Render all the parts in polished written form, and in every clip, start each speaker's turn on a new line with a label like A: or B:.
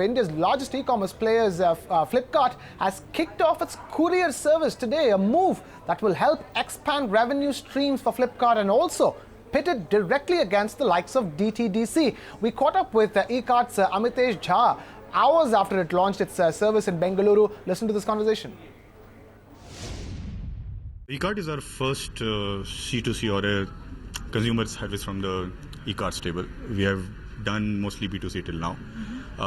A: India's largest e-commerce players, Flipkart, has kicked off its courier service today, a move that will help expand revenue streams for Flipkart and also pit it directly against the likes of DTDC. We caught up with Ekart's Amitesh Jha hours after it launched its service in Bengaluru. Listen to this conversation.
B: Ekart is our first C2C or a consumer service from the Ekart stable. We have done mostly B2C till now.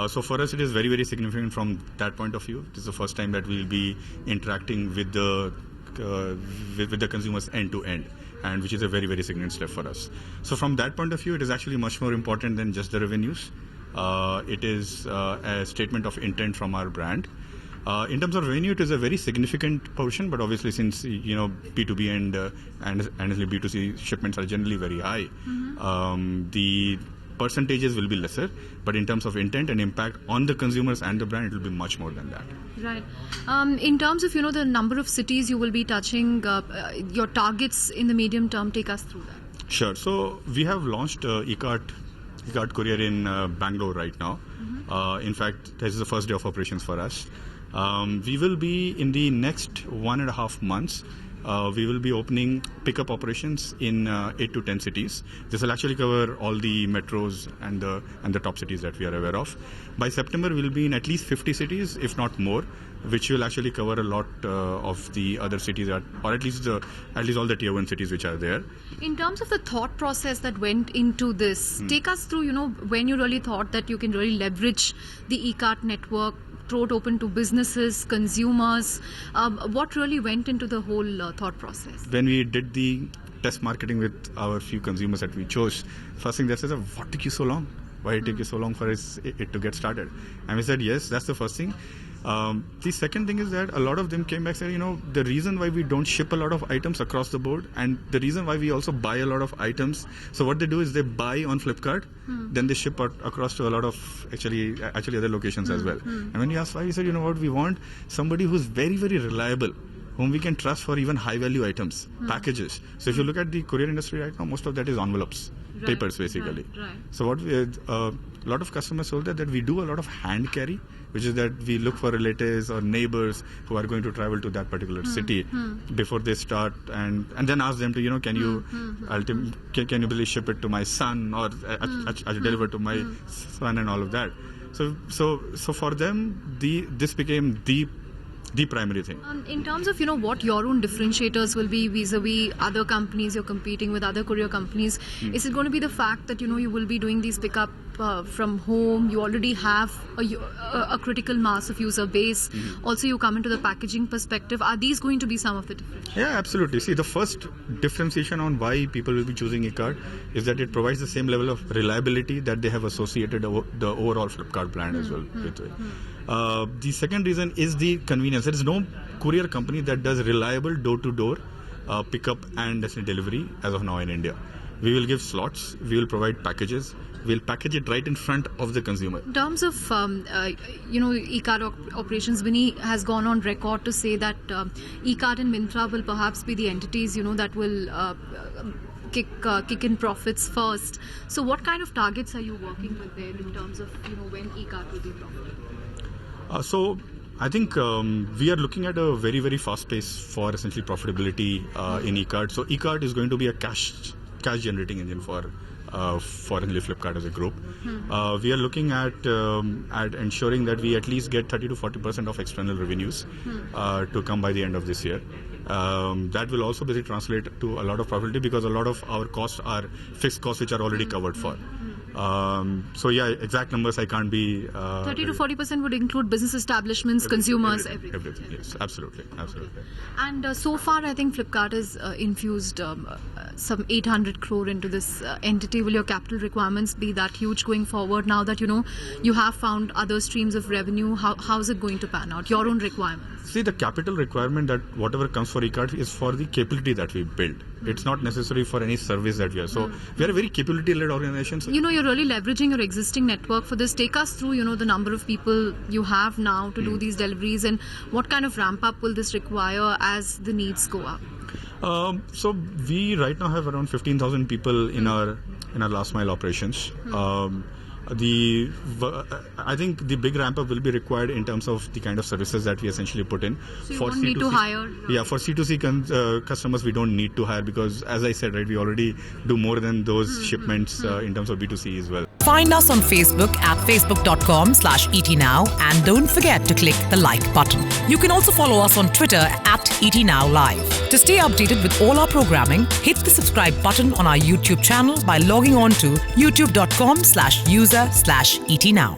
B: So for us, it is very, very significant from that point of view. This is the first time that we'll be interacting with the consumers end to end, and which is a very, very significant step for us. So from that point of view, it is actually much more important than just the revenues. It is a statement of intent from our brand. In terms of revenue, it is a very significant portion, but obviously since B2B and B2C shipments are generally very high, the percentages will be lesser, but in terms of intent and impact on the consumers and the brand, it will be much more than that.
C: Right. In terms of the number of cities you will be touching, your targets in the medium term, take us through that.
B: Sure. So we have launched Ekart Courier in Bangalore right now. In fact, this is the first day of operations for us. We will be in the next 1.5 months. We will be opening pickup operations in 8 to 10 cities. This will actually cover all the metros and the top cities that we are aware of. By September, we will be in at least 50 cities, if not more, which will actually cover a lot of the other cities, or at least all the tier 1 cities which are there.
C: In terms of the thought process that went into this, take us through, when you really thought that you can really leverage the Ekart network, throw it open to businesses, consumers. What really went into the whole thought process?
B: When we did the test marketing with our few consumers that we chose, first thing they said, what took you so long? Why did it take you so long for it to get started? And we said, yes, that's the first thing. The second thing is that a lot of them came back and said, the reason why we don't ship a lot of items across the board, and the reason why we also buy a lot of items, so what they do is they buy on Flipkart, then they ship out across to a lot of actually other locations as well. And when you ask why, we said, we want somebody who's very, very reliable, whom we can trust for even high value items, packages. So if you look at the courier industry right now, most of that is envelopes, papers basically.
C: Right.
B: So what a lot of customers told that we do a lot of hand carry, which is that we look for relatives or neighbors who are going to travel to that particular city before they start, and then ask them to can you please ship it to my son, or deliver to my son, and all of that. So for them, this became the primary thing.
C: In terms of what your own differentiators will be vis-a-vis other companies you're competing with, other courier companies, is it going to be the fact that you will be doing these pickup from home, you already have a critical mass of user base, also you come into the packaging perspective, are these going to be some of the differences?
B: Yeah, absolutely. See, the first differentiation on why people will be choosing Ekart is that it provides the same level of reliability that they have associated the overall Flipkart brand as well with it. The second reason is the convenience. There is no courier company that does reliable door-to-door pickup and delivery as of now in India. We will give slots, we will provide packages, we'll package it right in front of the consumer.
C: In terms of, Ekart operations, Vinny has gone on record to say that Ekart and Myntra will perhaps be the entities, that will kick in profits first. So what kind of targets are you working with there in terms of, when Ekart will be profitable?
B: So I think we are looking at a very, very fast pace for essentially profitability in Ekart. So Ekart is going to be a cash generating engine for Flipkart as a group. We are looking at ensuring that we at least get 30 to 40% of external revenues to come by the end of this year. That will also basically translate to a lot of profitability, because a lot of our costs are fixed costs which are already covered for. So yeah, exact numbers I can't be.
C: 30 to 40% would include business establishments, consumers, everything.
B: Everything, yes, absolutely.
C: And so far, I think Flipkart has infused some 800 crore into this entity. Will your capital requirements be that huge going forward now that you have found other streams of revenue? How is it going to pan out? Your own requirements.
B: See, the capital requirement that whatever comes for Ekart is for the capability that we build. It's not necessary for any service that we are. So we are a very capability-led organization. So
C: you're really leveraging your existing network for this. Take us through, the number of people you have now to do these deliveries, and what kind of ramp up will this require as the needs go up?
B: So we right now have around 15,000 people in our last mile operations. I think the big ramp up will be required in terms of the kind of services that we essentially put in.
C: So you don't need to hire?
B: Yeah, for C2C customers, we don't need to hire because, as I said, right, we already do more than those shipments in terms of B2C as well.
D: Find us on Facebook at facebook.com/ETNow and don't forget to click the like button. You can also follow us on Twitter at ETNowLive. To stay updated with all our programming, hit the subscribe button on our YouTube channel by logging on to youtube.com/user/ETNow.